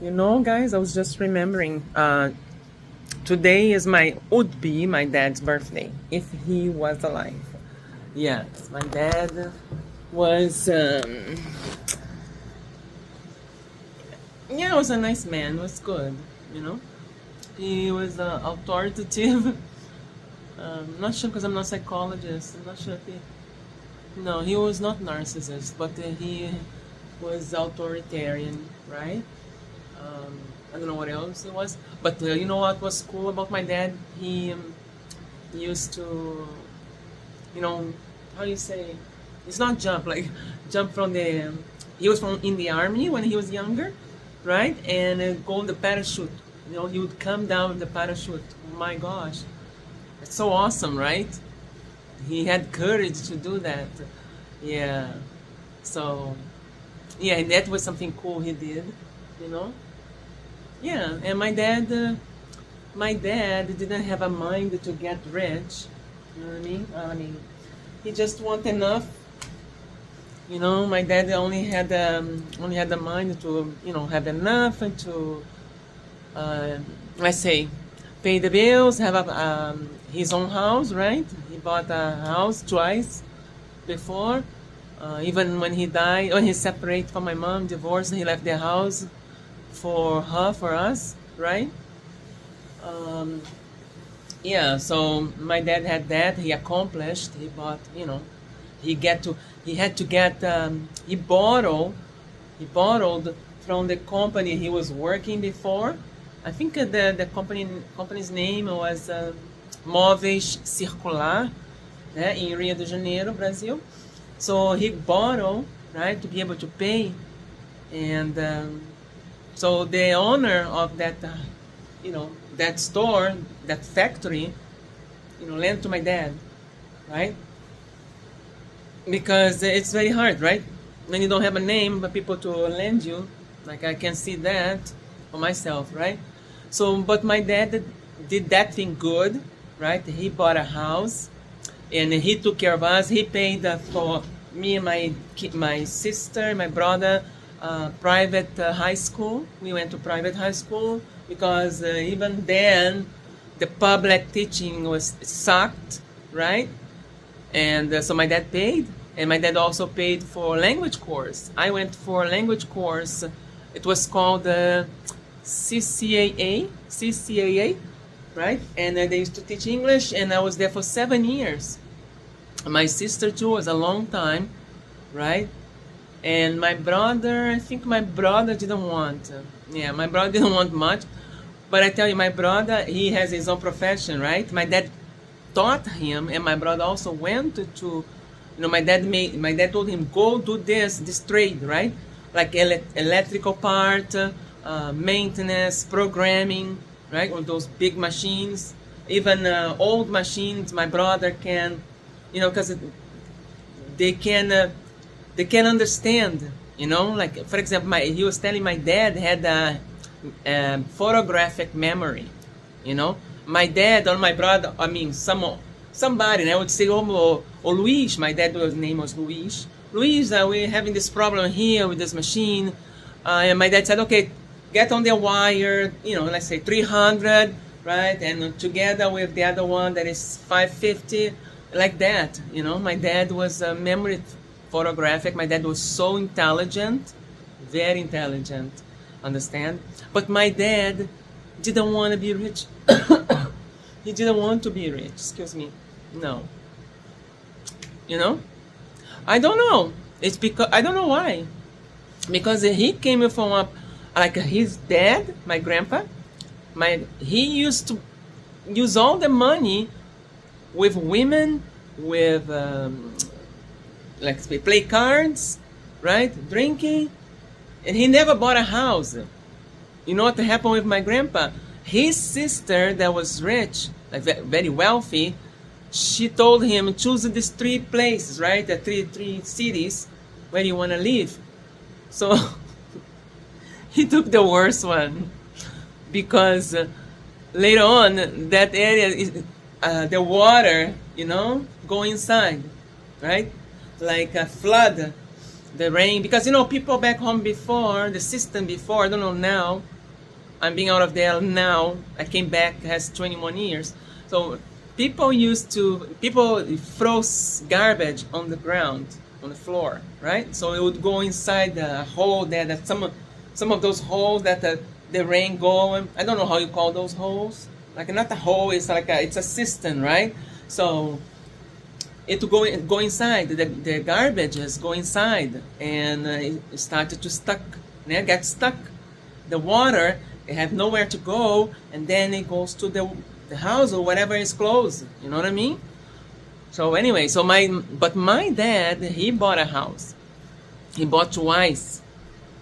You know, guys, I was just remembering. Today would be my dad's birthday if he was alive. Yes, my dad was. Yeah, was a nice man. Was good. You know, he was authoritative. Not sure because I'm not a psychologist. I'm not sure if he. No, he was not narcissist, but he was authoritarian, right? Um, I don't know what else it was, but you know what was cool about my dad? He used to, you know, how you say? It's not jump like jump from the. He was from in the army when he was younger, right? And go on the parachute. You know, he would come down the parachute. Oh my gosh, it's so awesome, right? He had courage to do that. Yeah. So yeah, that was something cool he did. You know. Yeah, and my dad didn't have a mind to get rich. You know what I mean? He just want enough. You know, my dad only had the mind to have enough and to uh, let's say pay the bills, have his own house, right? He bought a house twice before. Even when he died, when he separated from my mom, divorced, he left the house for her, for us, right? Um, yeah, so my dad had that. He accomplished. He bought, he had to get. He borrowed from the company he was working before. I think the company's name was Móveis Circular, né, in Rio de Janeiro, Brazil. So he borrowed, right, to be able to pay, and so the owner of that, that store, that factory, lent to my dad, right? Because it's very hard, right? When you don't have a name, but people to lend you, like I can see that for myself, right? So, but my dad did that thing good, right? He bought a house, and he took care of us. He paid for me and my sister, my brother, private high school. We went to private high school because even then the public teaching was sucked, right? And so my dad paid, and my dad also paid for language course. I went for a language course. It was called CCAA, right? And they used to teach English, and I was there for 7 years. My sister too was a long time, right? And my brother, I think my brother didn't want. My brother didn't want much. But I tell you, my brother, he has his own profession, right? My dad taught him, and my brother also went to, my dad told him, go do this trade, right? Like electrical part, maintenance, programming, right? On those big machines, even old machines. My brother can, because they can understand, like for example, he was telling my dad had a photographic memory, my dad or my brother, I mean somebody, and I would say, Luiz, my dad's name was Luiz. Luiz, we're having this problem here with this machine, and my dad said, okay, get on the wire, let's say 300, right, and together with the other one that is 550, like that. My dad was memory photographic. My dad was so intelligent, very intelligent, understand? But my dad didn't want to be rich. He didn't want to be rich, excuse me. No. I don't know. It's because, I don't know why. Because he came from like his dad, my grandpa, he used to use all the money with women, with like play cards, right? Drinking, and he never bought a house. You know what happened with my grandpa? His sister that was rich, like very wealthy, she told him, choose these 3 places, right? The three cities where you want to live. So he took the worst one because later on that area is the water, go inside, right? Like a flood. the rain, because people back home before, the system before, I don't know now, I'm being out of there now, I came back, has 21 years, so people throw garbage on the ground, on the floor, right? So it would go inside the hole there, that some of those holes that the rain go in. I don't know how you call those holes, like not a hole, it's like it's a cistern, right? So it would go inside, the garbages go inside, and it started to get stuck. The water, it have nowhere to go, and then it goes to the house or whatever is closed. You know what I mean? So anyway, but my dad, he bought a house. He bought twice.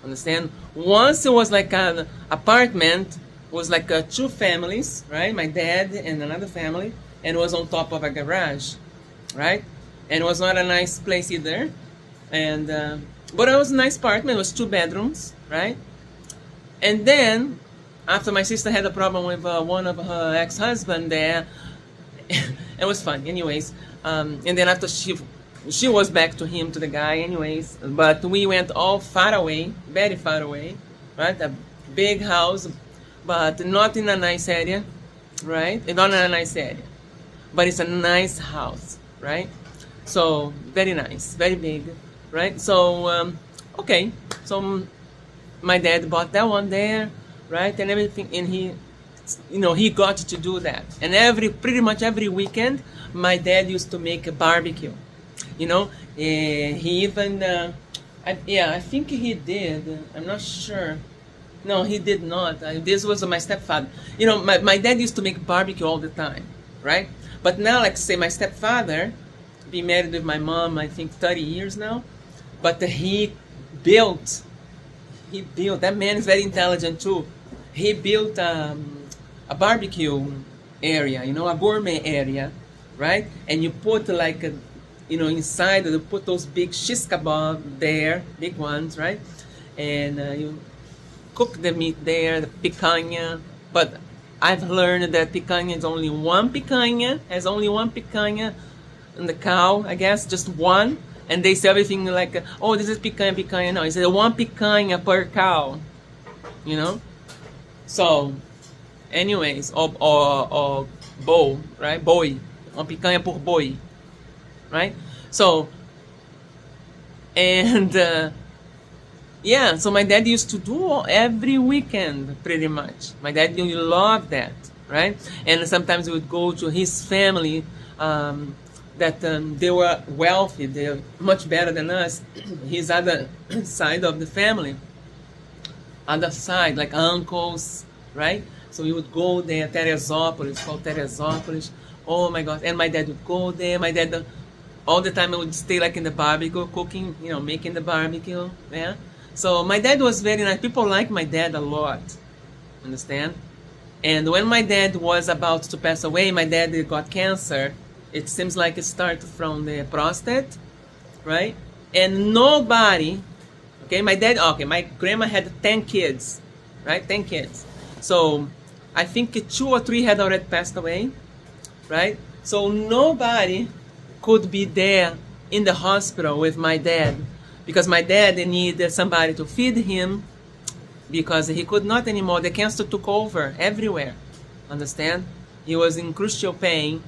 Understand? Once it was like an apartment, was like 2 families, right? My dad and another family, and it was on top of a garage, right? And it was not a nice place either. And but it was a nice apartment. It was 2 bedrooms, right? And then after my sister had a problem with one of her ex-husband there, it was fun, anyways. And then after she was back to him, to the guy, anyways. But we went all far away, very far away, right? A big house, but not in a nice area, right? Not in a nice area, but it's a nice house, right? So very nice, very big, right? So okay, so my dad bought that one there, right? And everything, and he got to do that. And pretty much every weekend, my dad used to make a barbecue. He even, I think he did. I'm not sure. No, he did not. This was my stepfather. My dad used to make barbecue all the time, right? But now, like say, my stepfather, been married with my mom, I think 30 years now, but he built, that man is very intelligent too. He built a barbecue area, a gourmet area, right? And you put like inside, you put those big shish kebab there, big ones, right? And you cook the meat there, the picanha. But I've learned that picanha is only one picanha, in the cow, I guess, just one. And they say everything like, oh, this is picanha. No, it's 1 picanha per cow, So, anyways, or bow, right? Boi, 1 picanha por boi, right? So, and yeah, so my dad used to do every weekend, pretty much. My dad loved that, right? And sometimes we would go to his family, that they were wealthy, they're much better than us. His other side of the family, other side, like uncles, right? So we would go there, Teresópolis, called Teresópolis. Oh my God! And my dad would go there. My dad, all the time, would stay like in the barbecue, cooking, making the barbecue. Yeah. So my dad was very nice. People like my dad a lot. Understand? And when my dad was about to pass away, my dad got cancer. It seems like it started from the prostate, right? And nobody, my grandma had 10 kids, right? 10 kids. So I think 2 or 3 had already passed away, right? So nobody could be there in the hospital with my dad, because my dad needed somebody to feed him, because he could not anymore. The cancer took over everywhere, understand? He was in crucial pain.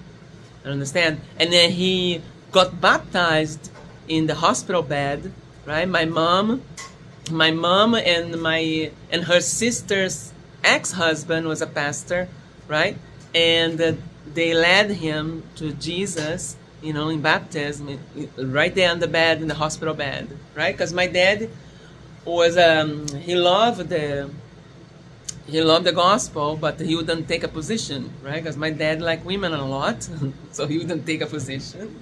Understand? And then he got baptized in the hospital bed, right? My mom and her sister's ex-husband was a pastor, right? And they led him to Jesus, in baptism, right there on the bed, in the hospital bed, right? Because my dad was he loved the gospel, but he wouldn't take a position, right? Because my dad liked women a lot, so he wouldn't take a position.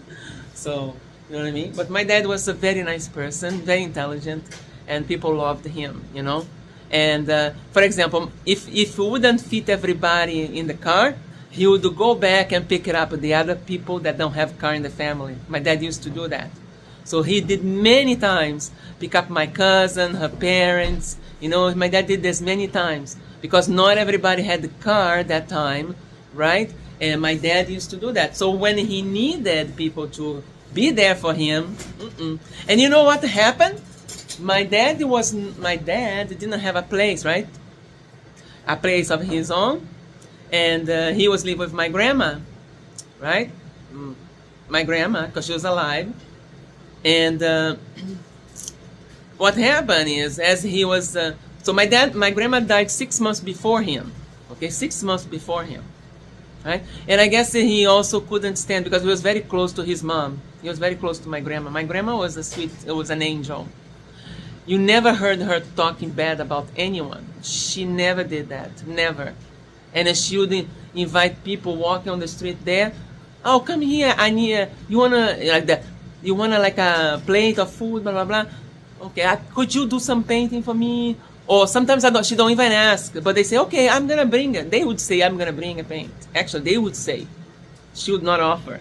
So, you know what I mean? But my dad was a very nice person, very intelligent, and people loved him, And for example, if he wouldn't fit everybody in the car, he would go back and pick it up the other people that don't have car in the family. My dad used to do that. So he did many times, pick up my cousin, her parents. My dad did this many times, because not everybody had the car at that time, right? And my dad used to do that. So when he needed people to be there for him, and you know what happened? my dad didn't have a place, right? A place of his own, and he was living with my grandma, right? Mm, my grandma, because she was alive, and what happened is, as he was, so my grandma died 6 months before him. Okay, 6 months before him, right? And I guess he also couldn't stand because he was very close to his mom. He was very close to my grandma. My grandma was was an angel. You never heard her talking bad about anyone. She never did that, never. And then she would invite people walking on the street there. Oh, come here, I need, you wanna, like that, you wanna like a plate of food, blah, blah, blah. Okay, could you do some painting for me? Or sometimes she don't even ask, but they say, okay, I'm gonna bring it. They would say, I'm gonna bring a paint. Actually, they would say. She would not offer.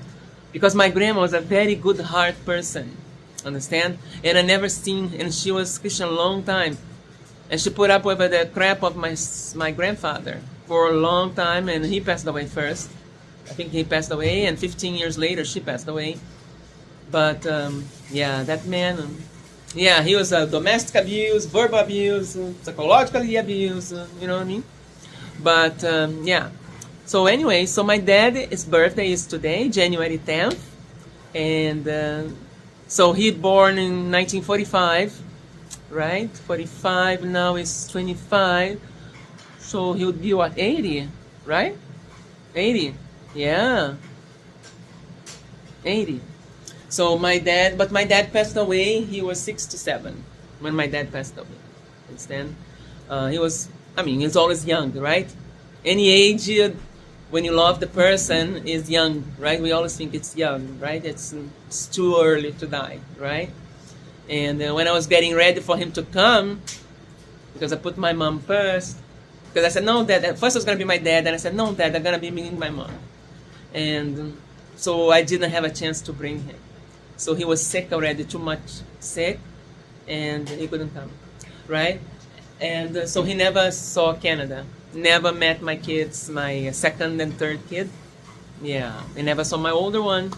Because my grandma was a very good heart person. Understand? And I never seen, and she was Christian a long time. And she put up with the crap of my grandfather for a long time, and he passed away first. I think he passed away, and 15 years later, she passed away. But, yeah, that man, yeah, he was domestic abuse, verbal abuse, psychologically abuse, you know what I mean? But, yeah. So anyway, so my dad's birthday is today, January 10th. And so he born in 1945, right? 45, now is 25. So he would be what, 80, right? 80, yeah. 80. So my dad passed away, he was 67 when my dad passed away. Understand? He's always young, right? Any age, when you love the person, is young, right? We always think it's young, right? It's too early to die, right? And when I was getting ready for him to come, because I put my mom first, because I said, no, Dad, at first it was going to be my dad, and I said, no, Dad, I'm going to be meeting my mom. And so I didn't have a chance to bring him. So he was sick already, too much sick, and he couldn't come, right? And so he never saw Canada, never met my kids, my second and third kid. Yeah, he never saw my older one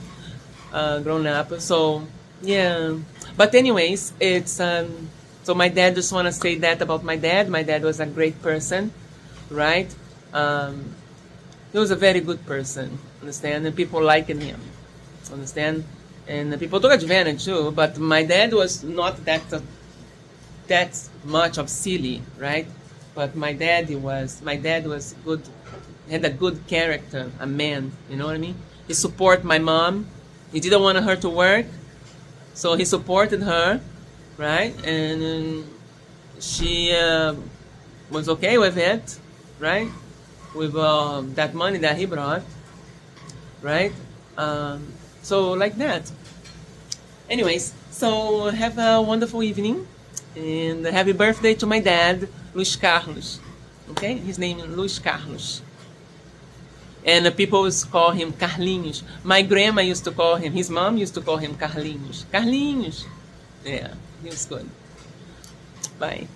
grown up. So, yeah. But anyways, it's, so my dad, just want to say that about my dad. My dad was a great person, right? He was a very good person, understand? And people liked him, understand? And people took advantage too, but my dad was not that much of silly, right? But my dad was good, had a good character, a man, you know what I mean? He supported my mom. He didn't want her to work, so he supported her, right? And she was okay with it, right? With that money that he brought, right? So like that. Anyways, so have a wonderful evening, and happy birthday to my dad, Luiz Carlos. Okay, his name is Luiz Carlos. And people call him Carlinhos. My grandma used to call him, his mom used to call him Carlinhos. Carlinhos. Yeah, he was good. Bye.